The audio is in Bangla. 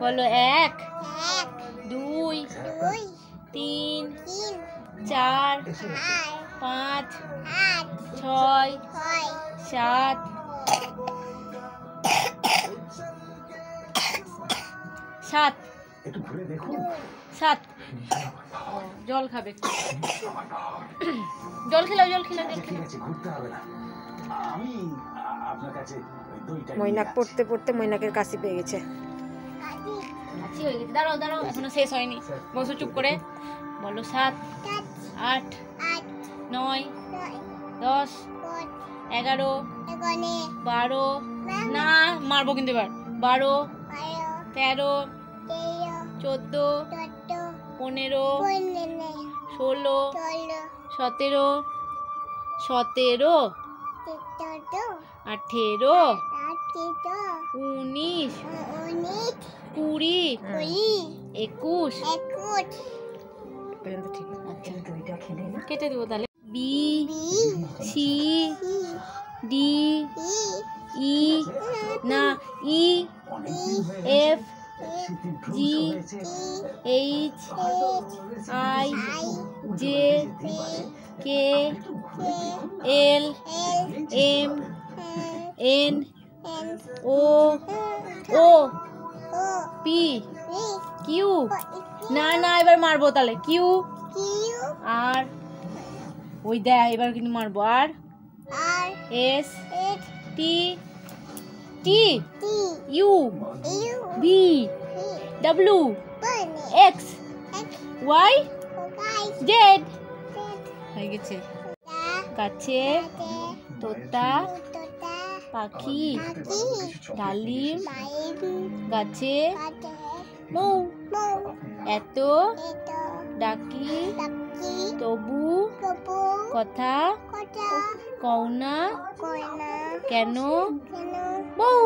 বলো 1 2 3 4 5 6 7 7 7 জল খাবে জল খেলাও মৈনাক পড়তে পড়তে মৈনাকের কাশি পেয়ে গেছে। দাঁড়াও এখনো শেষ হয়নি, বসো চুপ করে। বলো 7 8 9 10 11 12 না মারবো কিন্তু এবার 12 13 14 15 16 17 17 18 19 20 21 কেটে দেবো তাহলে। বি সি ডি ই না E F G H I J K L M N O P Q না এবার মারবো তাহলে কিউ আর ওই দেখ এবার কিন্তু মারবো R S T T U V W X Y Z হয়ে গেছে। গাছে তোতা পাখি ডালিম গাছে মৌ এত ডাকি তবু কথা কও না কেন বউ।